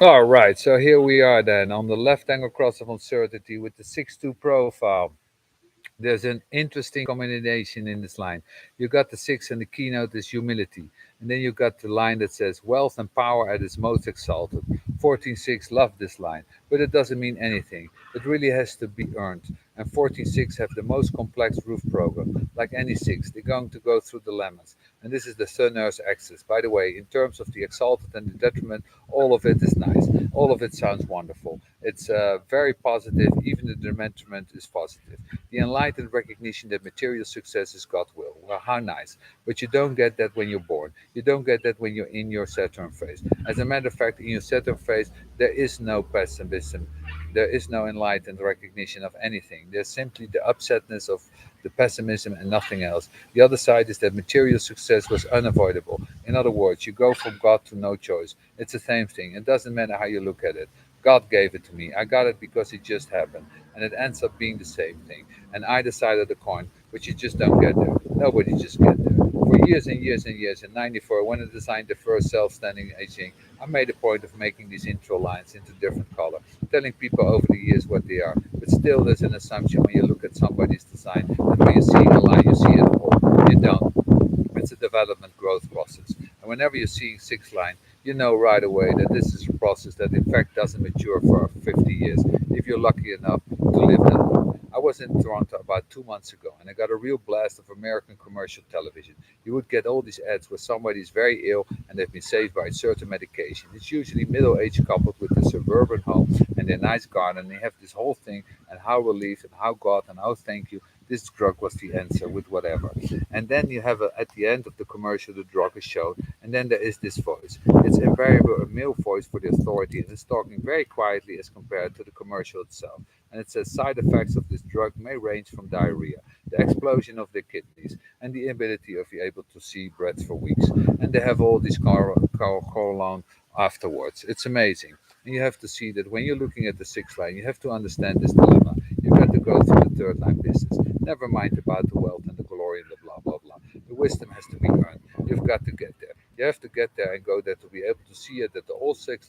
All right, so here we are then on the left angle cross of uncertainty with the 6-2 profile. There's an interesting combination in this line. You got the six, and the keynote is humility. And then you got the line that says wealth and power at its most exalted. 14-6 love this line, but it doesn't mean anything. It really has to be earned. And 14-6 have the most complex roof program. Like any six, they're going to go through dilemmas. And this is the sun earth axis. By the way, in terms of the exalted and the detriment, all of it is nice. All of it sounds wonderful. It's very positive. Even the detriment is positive. The enlightened recognition that material success is God will. Well, how nice. But you don't get that when you're born. You don't get that when you're in your Saturn phase. As a matter of fact, in your Saturn phase, there is no pessimism. There is no enlightened recognition of anything. There's simply the upsetness of the pessimism and nothing else. The other side is that material success was unavoidable. In other words, you go from God to no choice. It's the same thing. It doesn't matter how you look at it. God gave it to me. I got it because it just happened. And it ends up being the same thing. And either side of the coin, but you just don't get there. Nobody just get there. For years and years and years, in '94, when I designed the first self-standing aging, I made a point of making these intro lines into different color, telling people over the years what they are. But still, there's an assumption when you look at somebody's design that when you see a line, you see it all. You don't. It's a development growth process. And whenever you're seeing six line, you know right away that this is a process that in fact doesn't mature for 50 years if you're lucky enough to live that long. I was in Toronto about 2 months ago and I got a real blast of American commercial television. You would get all these ads where somebody's very ill and they've been saved by a certain medication. It's usually middle-aged coupled with a suburban home and their nice garden. They have this whole thing and how relief and how God and how thank you this drug was the answer with whatever. And then you have at the end of the commercial, the drug is shown, and then there is this voice. It's invariably a male voice for the authority, and it's talking very quietly as compared to the commercial itself. And it says side effects of this drug may range from diarrhea, the explosion of the kidneys, and the inability of you able to see breath for weeks. And they have all these colon afterwards. It's amazing. And you have to see that when you're looking at the sixth line, you have to understand this dilemma. You've got to go through the third line business. Never mind about the wealth and the glory and the blah, blah, blah. The wisdom has to be earned. You've got to get there. You have to get there and go there to be able to see it that the all six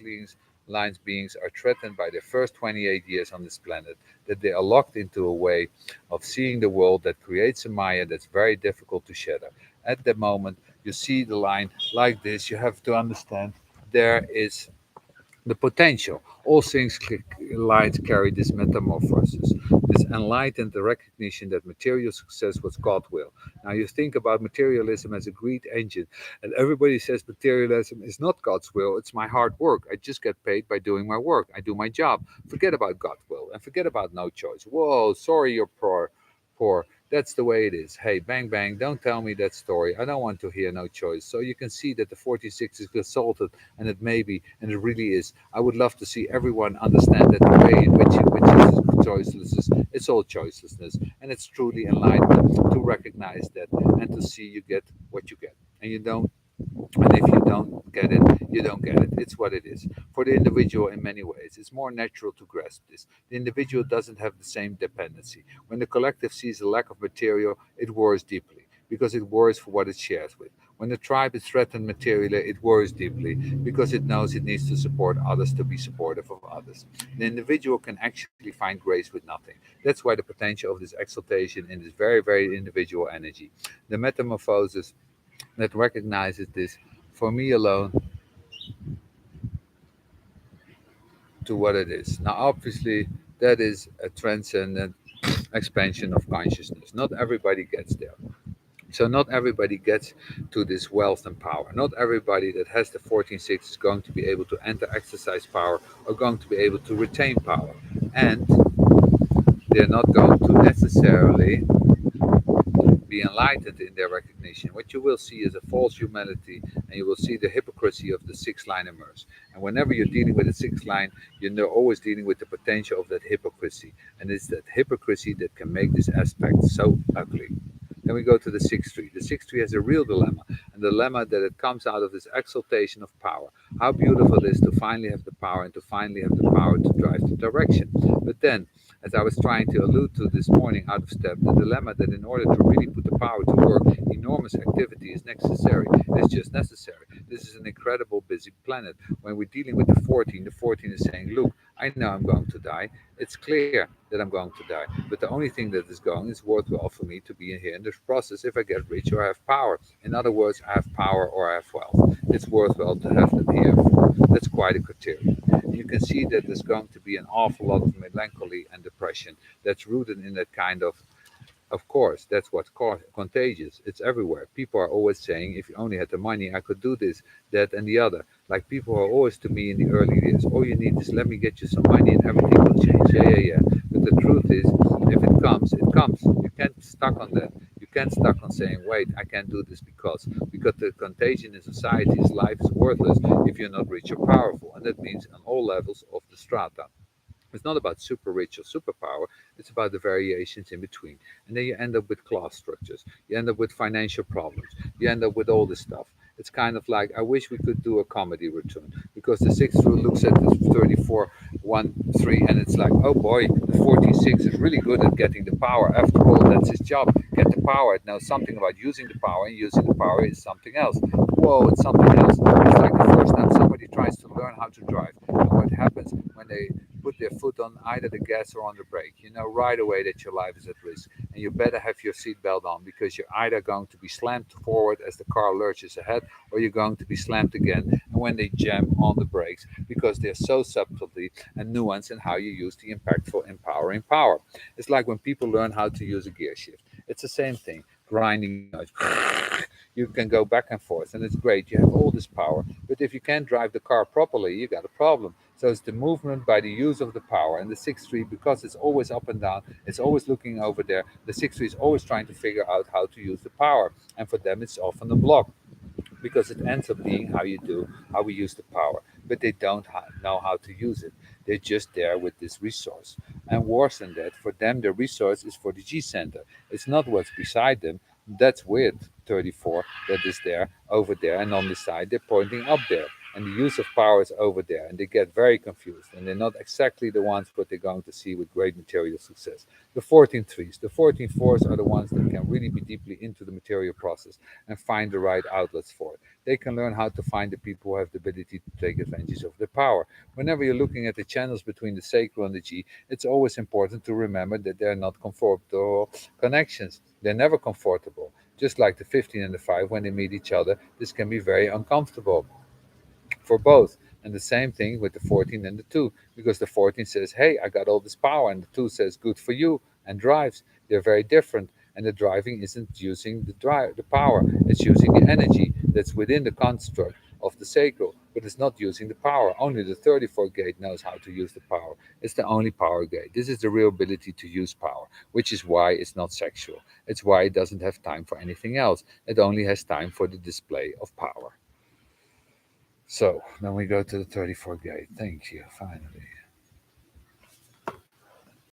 lines beings are threatened by their first 28 years on this planet, that they are locked into a way of seeing the world that creates a Maya that's very difficult to shatter. At the moment, you see the line like this, you have to understand there is the potential. All things light carry this metamorphosis, this enlightened recognition that material success was God will. Now you think about materialism as a greed engine, and everybody says materialism is not God's will, it's my hard work. I just get paid by doing my work. I do my job. Forget about God will and forget about no choice. Whoa, sorry you're poor. That's the way it is. Hey, bang bang, don't tell me that story. I don't want to hear no choice. So you can see that the 46 is consulted and it may be, and it really is. I would love to see everyone understand that the way in which is choicelessness, it's all choicelessness, and it's truly enlightenment to recognize that and to see you get what you get, and you don't. And if you don't get it, you don't get it. It's what it is. For the individual, in many ways, it's more natural to grasp this. The individual doesn't have the same dependency. When the collective sees a lack of material, it worries deeply because it worries for what it shares with. When the tribe is threatened materially, it worries deeply because it knows it needs to support others to be supportive of others. The individual can actually find grace with nothing. That's why the potential of this exaltation in this very, very individual energy. The metamorphosis that recognizes this for me alone to what it is. Now, obviously, that is a transcendent expansion of consciousness. Not everybody gets there. So not everybody gets to this wealth and power. Not everybody that has the 14-6 is going to be able to enter exercise power or going to be able to retain power. And they're not going to necessarily be enlightened in their recognition. What you will see is a false humility, and you will see the hypocrisy of the sixth line emerge. And whenever you're dealing with the sixth line, you're always dealing with the potential of that hypocrisy. And it's that hypocrisy that can make this aspect so ugly. Then we go to the sixth tree. The sixth tree has a real dilemma, and the dilemma that it comes out of this exaltation of power. How beautiful it is to finally have the power and to finally have the power to drive the direction. But then As I was trying to allude to this morning out of step, the dilemma that in order to really put the power to work, enormous activity is necessary. It's just necessary. This is an incredible busy planet. When we're dealing with the 14 is saying, look, I know I'm going to die. It's clear that I'm going to die. But the only thing that is going is worthwhile for me to be in here in this process if I get rich or have power. In other words, I have power or I have wealth. It's worthwhile to have them here. That's quite a criterion. You can see that there's going to be an awful lot of melancholy and depression that's rooted in that kind of course, that's what's contagious. It's everywhere. People are always saying, if you only had the money, I could do this, that, and the other. Like people are always to me in the early years, all you need is let me get you some money and everything will change. Yeah, yeah, yeah. But the truth is, if it comes, it comes. You can't stuck on that. You can't stuck on saying, wait, I can't do this because the contagion in society is life is worthless if you're not rich or powerful, and that means on all levels of the strata. It's not about super rich or superpower. It's about the variations in between. And then you end up with class structures. You end up with financial problems. You end up with all this stuff. It's kind of like I wish we could do a comedy return because the sixth rule looks at the 34 1 3 and it's like, oh boy, the 46 is really good at getting the power. After all, that's his job. Get the power. It knows something about using the power, and using the power is something else. Whoa, it's something else. It's like the first time somebody tries to learn how to drive. And what happens when they put their foot on either the gas or on the brake, you know right away that your life is at risk. And you better have your seatbelt on because you're either going to be slammed forward as the car lurches ahead or you're going to be slammed again. And when they jam on the brakes, because they're so subtlety and nuance in how you use the impactful, empowering power. It's like when people learn how to use a gear shift. It's the same thing. Grinding noise. You can go back and forth, and it's great. You have all this power. But if you can't drive the car properly, you got a problem. So it's the movement by the use of the power. And the 6-3, because it's always up and down, it's always looking over there. The 6-3 is always trying to figure out how to use the power. And for them, it's often a block because it ends up being how we use the power. But they don't know how to use it. They're just there with this resource. And worse than that, for them, the resource is for the G center. It's not what's beside them. That's weird, 34, that is there, over there, and on the side, they're pointing up there. And the use of power is over there, and they get very confused, and they're not exactly the ones what they're going to see with great material success. The 14 threes, the 14 fours are the ones that can really be deeply into the material process and find the right outlets for it. They can learn how to find the people who have the ability to take advantage of the power. Whenever you're looking at the channels between the sacral and the G, it's always important to remember that they're not comfortable connections. They're never comfortable. Just like the 15 and the 5, when they meet each other, this can be very uncomfortable for both. And the same thing with the 14 and the 2, because the 14 says, hey, I got all this power, and the 2 says, good for you, and drives. They're very different. And the driving isn't using the power, it's using the energy that's within the construct of the sacral, but it's not using the power. Only the 34 gate knows how to use the power. It's the only power gate. This is the real ability to use power, which is why it's not sexual. It's why it doesn't have time for anything else. It only has time for the display of power. So then we go to the 34 gate. Thank you, finally.